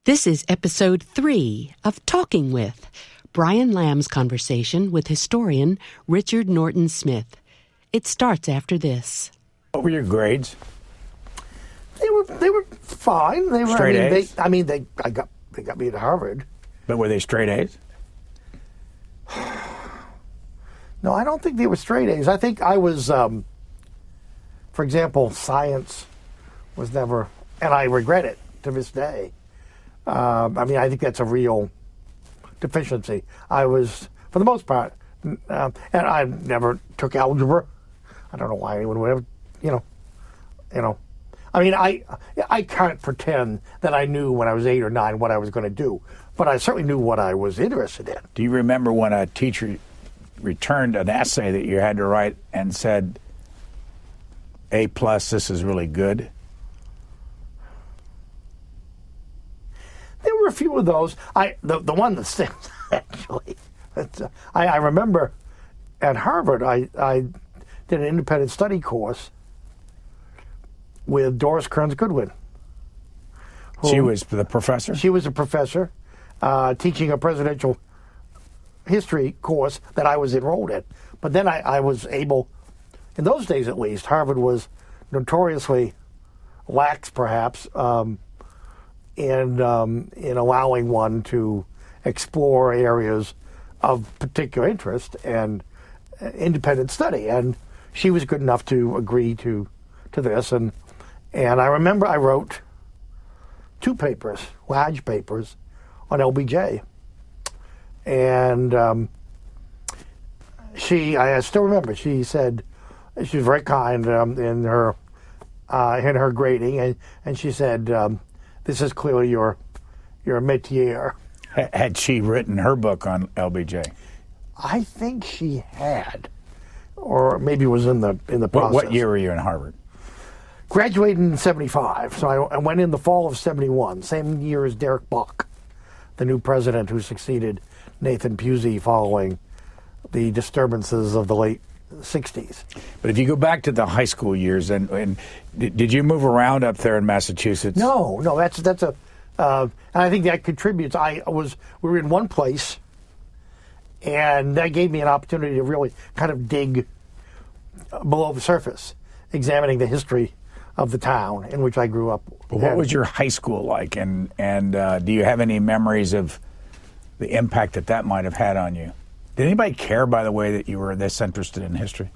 This is episode 3 of Talking With, Brian Lamb's conversation with historian Richard Norton Smith. It starts after this. What were your grades? They were fine. They were Straight A's? They got me at Harvard. But were they straight A's? No, I don't think they were straight A's. I think I was, for example, science was never, and I regret it to this day. I think that's a real deficiency. I was, for the most part, and I never took algebra. I don't know why anyone would ever, I can't pretend that I knew when I was 8 or 9 what I was going to do, but I certainly knew what I was interested in. Do you remember when a teacher returned an essay that you had to write and said, A+, this is really good? There were a few of those. The one that sticks, actually. I remember at Harvard, I did an independent study course with Doris Kearns Goodwin. She was the professor? She was a professor teaching a presidential history course that I was enrolled in. But then I was able, in those days at least, Harvard was notoriously lax, perhaps, in allowing one to explore areas of particular interest and independent study. And she was good enough to agree to this. And I remember I wrote 2 papers, large papers, on LBJ. And I still remember, she said, she was very kind in her grading, and she said, this is clearly your métier. Had she written her book on LBJ? I think she had, or maybe was in the process. What year were you in Harvard? Graduated in 75, so I went in the fall of 71, same year as Derek Bok, the new president who succeeded Nathan Pusey following the disturbances of the late 60s. But if you go back to the high school years, and did you move around up there in Massachusetts? No, that's and I think that contributes. We were in one place, and that gave me an opportunity to really kind of dig below the surface, examining the history of the town in which I grew up. But what was your high school like, and do you have any memories of the impact that might have had on you? Did anybody care, by the way, that you were this interested in history?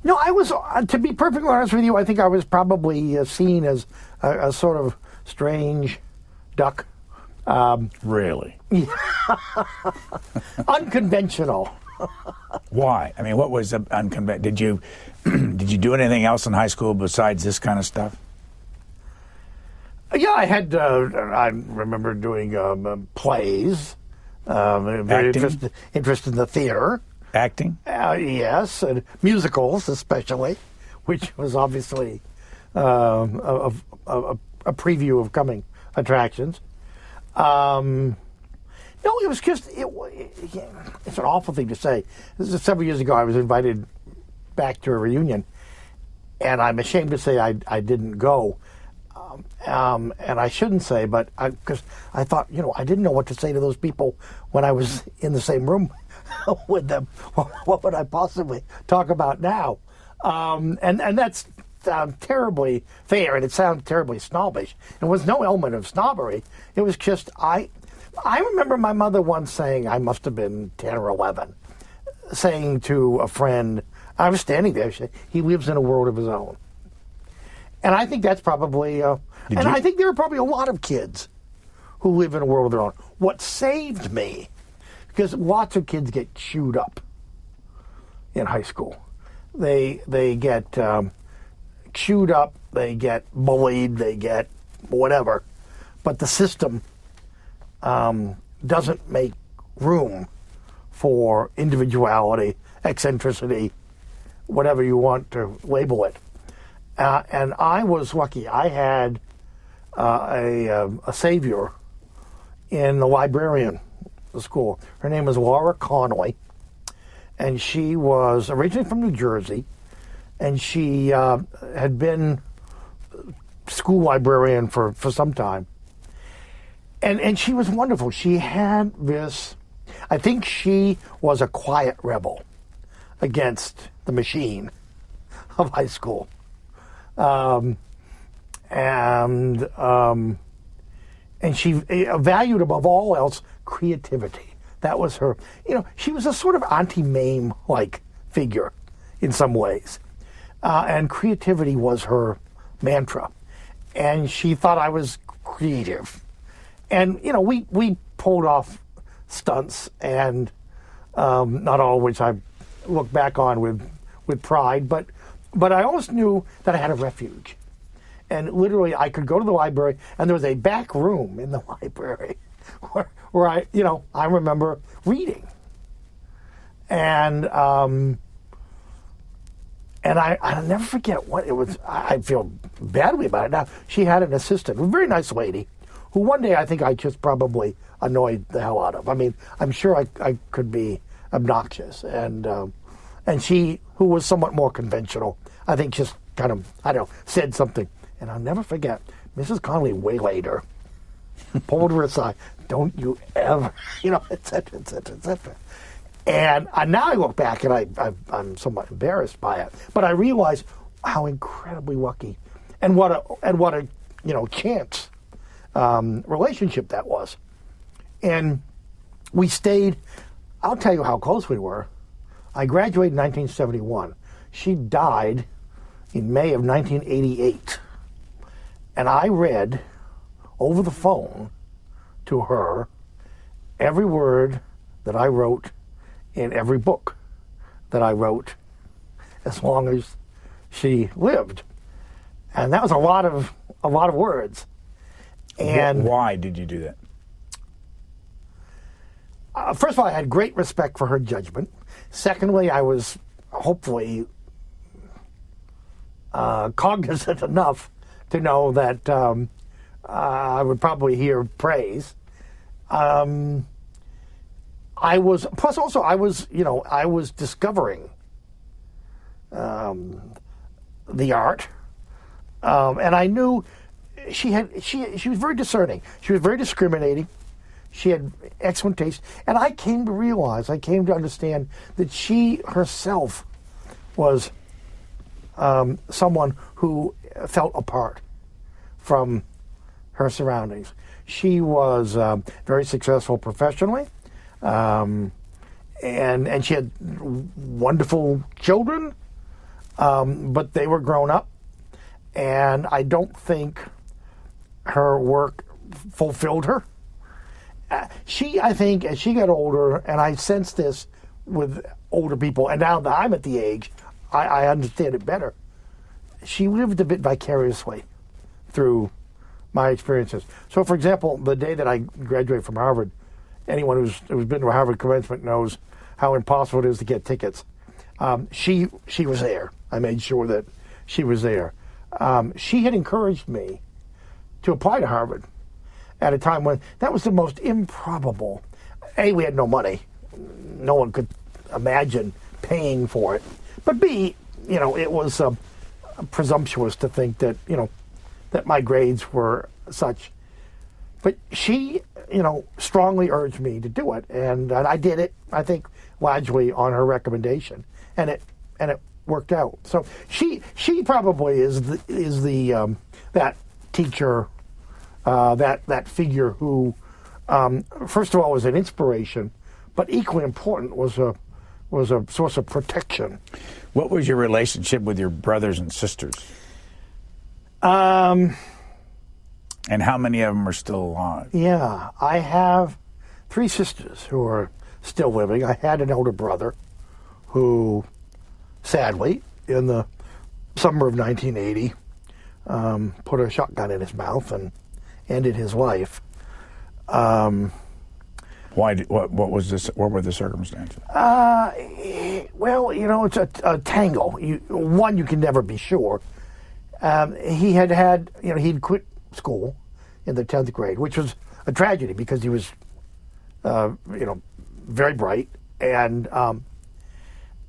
No, I was, to be perfectly honest with you, I think I was probably seen as a sort of strange duck. Really? Unconventional. Why? I mean, what was unconventional? Did you do anything else in high school besides this kind of stuff? Yeah, I had. I remember doing plays. Very interested in the theater. Acting? Yes, and musicals especially, which was obviously a preview of coming attractions. No, it was just, it's an awful thing to say. This is several years ago. I was invited back to a reunion, and I'm ashamed to say I didn't go. And I shouldn't say, but because I thought, I didn't know what to say to those people when I was in the same room with them. What would I possibly talk about now? And that's terribly fair, and it sounds terribly snobbish. There was no element of snobbery. It was just, I remember my mother once saying, I must have been 10 or 11, saying to a friend, I was standing there, she said, he lives in a world of his own. And I think that's probably, I think there are probably a lot of kids who live in a world of their own. What saved me, because lots of kids get chewed up in high school. They get chewed up, they get bullied, they get whatever. But the system doesn't make room for individuality, eccentricity, whatever you want to label it. And I was lucky. I had a savior in the librarian school. Her name was Laura Conway, and she was originally from New Jersey, and she had been school librarian for some time. And she was wonderful. She had this, I think she was a quiet rebel against the machine of high school. And she valued above all else creativity. That was her, she was a sort of Auntie Mame-like figure in some ways. And creativity was her mantra. And she thought I was creative. And, we pulled off stunts, and not all of which I look back on with pride, but I always knew that I had a refuge. And literally, I could go to the library, and there was a back room in the library where I remember reading. And I'll never forget what it was. I feel badly about it now. She had an assistant, a very nice lady, who one day I think I just probably annoyed the hell out of. I mean, I'm sure I could be obnoxious. And she, who was somewhat more conventional, I think just kind of, said something. And I'll never forget, Mrs. Connolly waylaid her, pulled her aside, don't you ever, et cetera, et cetera, et cetera. And now I look back and I'm somewhat embarrassed by it, but I realize how incredibly lucky and what a chance relationship that was. And we stayed. I'll tell you how close we were. I graduated in 1971. She died in May of 1988, and I read over the phone to her every word that I wrote in every book that I wrote as long as she lived. And that was a lot of words. And why did you do that? First of all, I had great respect for her judgment. Secondly, I was hopefully cognizant enough to know that I would probably hear praise. I was discovering the art, and I knew she was very discerning. She was very discriminating. She had excellent taste, and I came to understand that she herself was someone who felt apart from her surroundings. She was very successful professionally, and she had wonderful children, but they were grown up, and I don't think her work fulfilled her. I think, as she got older, and I sense this with older people, and now that I'm at the age, I understand it better. She lived a bit vicariously through my experiences. So, for example, the day that I graduated from Harvard, anyone who's been to a Harvard commencement knows how impossible it is to get tickets. She was there. I made sure that she was there. She had encouraged me to apply to Harvard at a time when that was the most improbable. A, we had no money. No one could imagine paying for it. But B, it was presumptuous to think that, that my grades were such. But she, strongly urged me to do it, and I did it, I think, largely on her recommendation, and it worked out. So she probably is the that teacher, that figure who, first of all, was an inspiration, but equally important was a source of protection. What was your relationship with your brothers and sisters? And how many of them are still alive? Yeah, I have 3 sisters who are still living. I had an older brother who, sadly, in the summer of 1980, put a shotgun in his mouth and ended his life. Why? What was this? What were the circumstances? Well, it's a tangle. One, you can never be sure. He had, he'd quit school in the 10th grade, which was a tragedy because he was, very bright and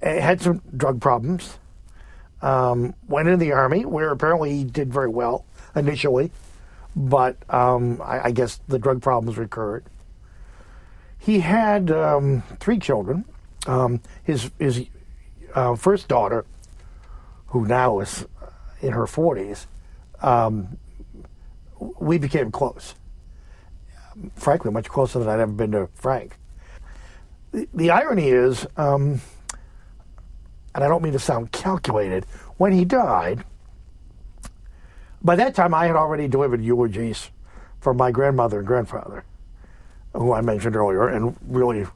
had some drug problems. Went into the Army, where apparently he did very well. initially, but I guess the drug problems recurred. He had 3 children. His first daughter, who now is in her 40s, we became close. Frankly, much closer than I'd ever been to Frank. The irony is, and I don't mean to sound calculated, when he died, by that time I had already delivered eulogies for my grandmother and grandfather, who I mentioned earlier, and really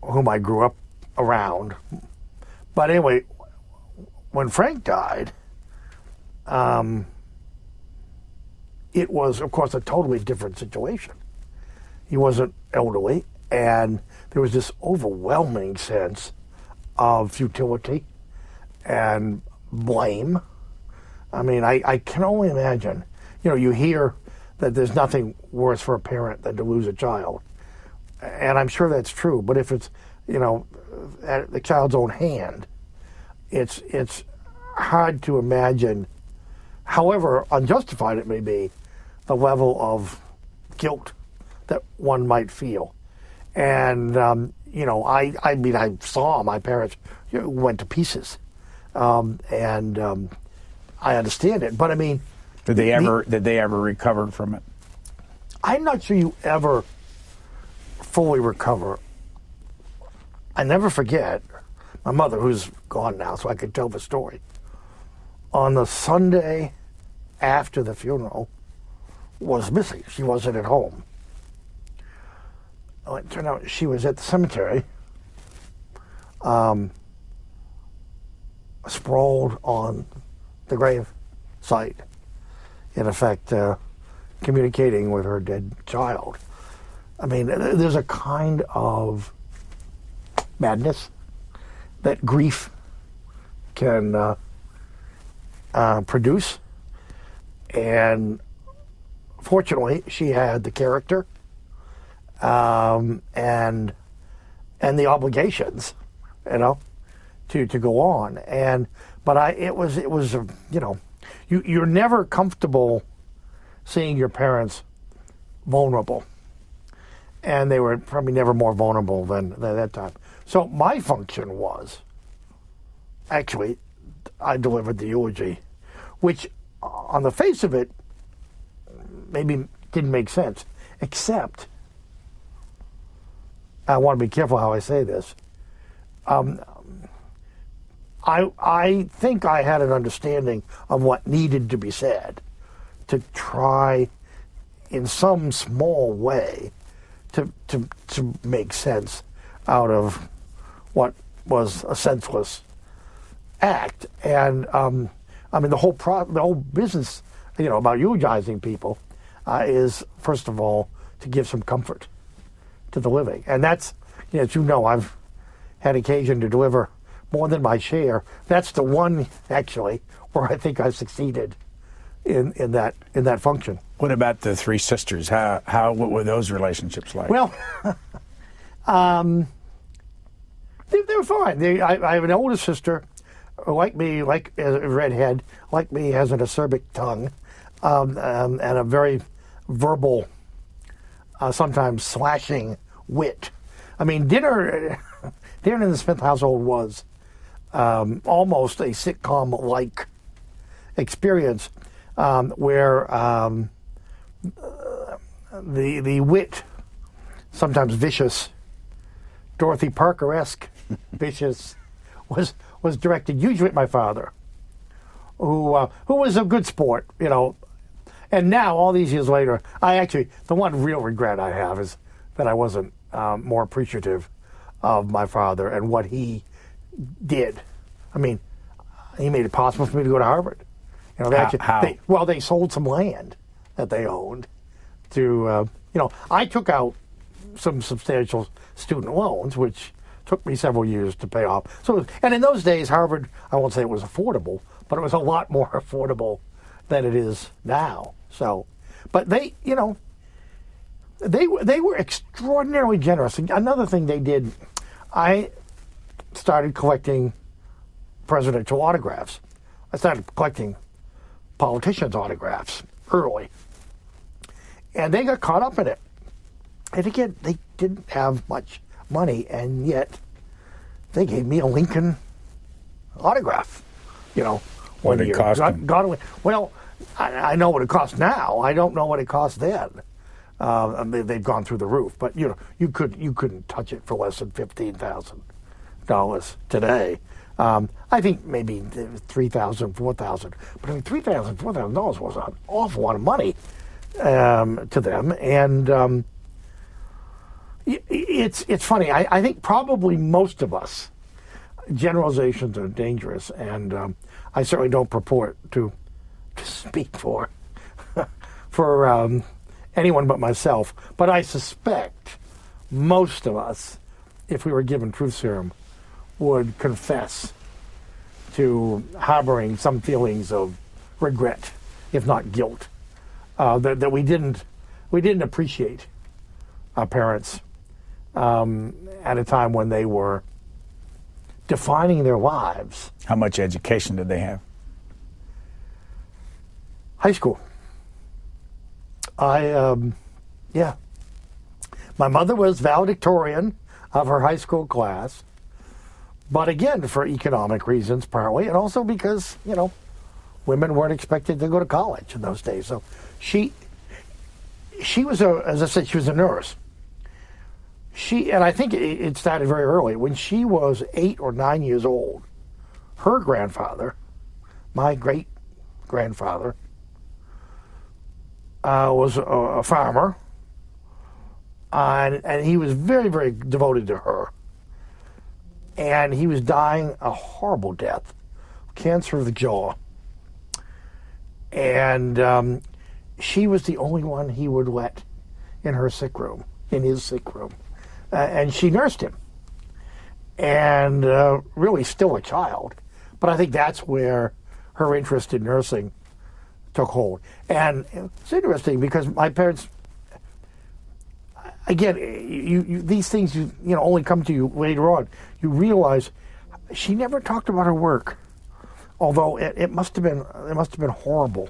whom I grew up around. But anyway, when Frank died, it was, of course, a totally different situation. He wasn't elderly, and there was this overwhelming sense of futility and blame. I mean, I can only imagine. You know, you hear that there's nothing worse for a parent than to lose a child. And I'm sure that's true. But if it's, you know, at the child's own hand, it's hard to imagine, however unjustified it may be, the level of guilt that one might feel. And, you know, I mean, I saw my parents went to pieces. And I understand it. But I mean, did they ever recover from it? I'm not sure you ever fully recover. I never forget my mother, who's gone now, so I could tell the story. On the Sunday after the funeral, was missing. She wasn't at home. Well, it turned out she was at the cemetery, sprawled on the grave site, in effect, communicating with her dead child. I mean, there's a kind of madness that grief can produce, and fortunately, she had the character and the obligations, you know, to go on. But it was you know, you're never comfortable seeing your parents vulnerable, and they were probably never more vulnerable than that time. So my function was, actually, I delivered the eulogy, which on the face of it maybe didn't make sense, except, I want to be careful how I say this, I think I had an understanding of what needed to be said to try in some small way to make sense out of what was a senseless act. And I mean, the whole business, you know, about eulogizing people is, first of all, to give some comfort to the living. And that's, you know, as you know, I've had occasion to deliver more than my share. That's the one, actually, where I think I've succeeded in that function. What about the 3 sisters? What were those relationships like? Well, they were fine. I have an older sister, like me, like a redhead, like me, has an acerbic tongue, and a very verbal, sometimes slashing wit. I mean, dinner in the Smith household was almost a sitcom-like experience, where the wit, sometimes vicious, Dorothy Parker-esque vicious, was directed usually at my father, who was a good sport, you know. And now, all these years later, the one real regret I have is that I wasn't more appreciative of my father and what he did. I mean, he made it possible for me to go to Harvard. You know, how? They sold some land that they owned to, you know, I took out some substantial student loans, which took me several years to pay off. So, and in those days, Harvard, I won't say it was affordable, but it was a lot more affordable than it is now. So, but they, you know, they were extraordinarily generous. Another thing they did, I started collecting presidential autographs. I started collecting politicians' autographs. early. And they got caught up in it. And again, they didn't have much money, and yet they gave me a Lincoln autograph, What did it cost them? Well, I know what it costs now. I don't know what it cost then. They've gone through the roof, but you couldn't touch it for less than $15,000 today. I think maybe $3,000, $4,000, but I mean $3,000, $4,000 was an awful lot of money to them, and it's funny. I think probably most of us, generalizations are dangerous, and I certainly don't purport to speak for anyone but myself. But I suspect most of us, if we were given truth serum, would confess to harboring some feelings of regret, if not guilt, that we didn't appreciate our parents at a time when they were defining their lives. How much education did they have? High school. My mother was valedictorian of her high school class, but again, for economic reasons partly, and also because, women weren't expected to go to college in those days. So she was as I said, she was a nurse. And I think it started very early. When she was 8 or 9 years old, her grandfather, my great-grandfather, was a farmer, and he was very, very devoted to her. And he was dying a horrible death, cancer of the jaw. And she was the only one he would let in his sick room. And she nursed him. And really still a child. But I think that's where her interest in nursing took hold. And it's interesting because my parents, again, these things only come to you later on. You realize she never talked about her work, although it must have been horrible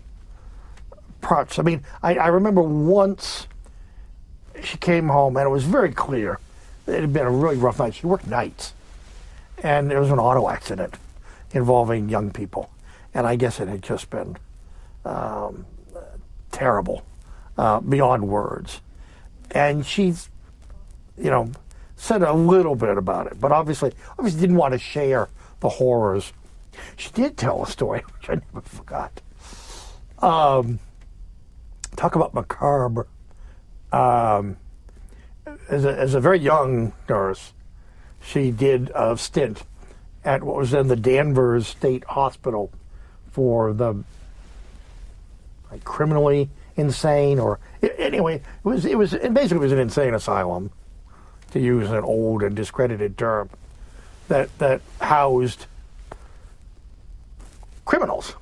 parts. I mean, I remember once she came home and it was very clear it had been a really rough night. She worked nights, and there was an auto accident involving young people, and I guess it had just been terrible beyond words. And she's, said a little bit about it, but obviously didn't want to share the horrors. She did tell a story, which I never forgot. Talk about macabre. As a very young nurse, she did a stint at what was then the Danvers State Hospital for the criminally insane, or anyway, it was basically an insane asylum, to use an old and discredited term, that housed criminals.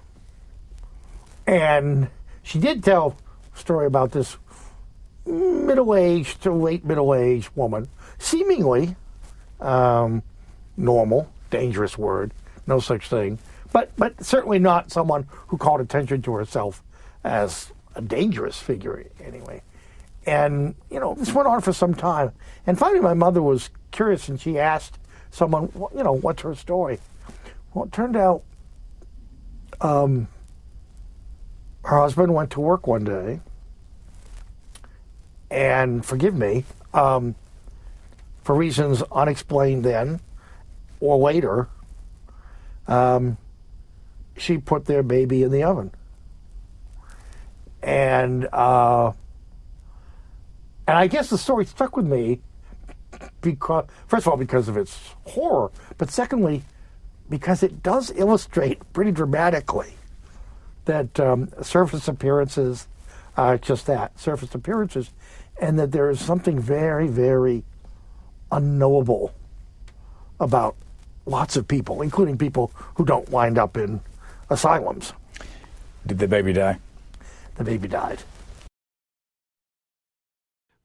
And she did tell a story about this middle-aged to late middle-aged woman, seemingly normal, dangerous word, no such thing, but certainly not someone who called attention to herself as a dangerous figure anyway. And, this went on for some time. And finally my mother was curious, and she asked someone, what's her story? Well, it turned out her husband went to work one day, and forgive me, for reasons unexplained then or later, she put their baby in the oven. And I guess the story stuck with me because, first of all, because of its horror, but secondly, because it does illustrate pretty dramatically that surface appearances are just that, surface appearances, and that there is something very, very unknowable about lots of people, including people who don't wind up in asylums. Did the baby die? The baby died.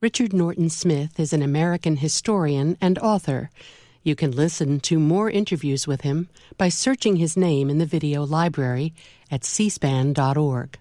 Richard Norton Smith is an American historian and author. You can listen to more interviews with him by searching his name in the video library at cspan.org.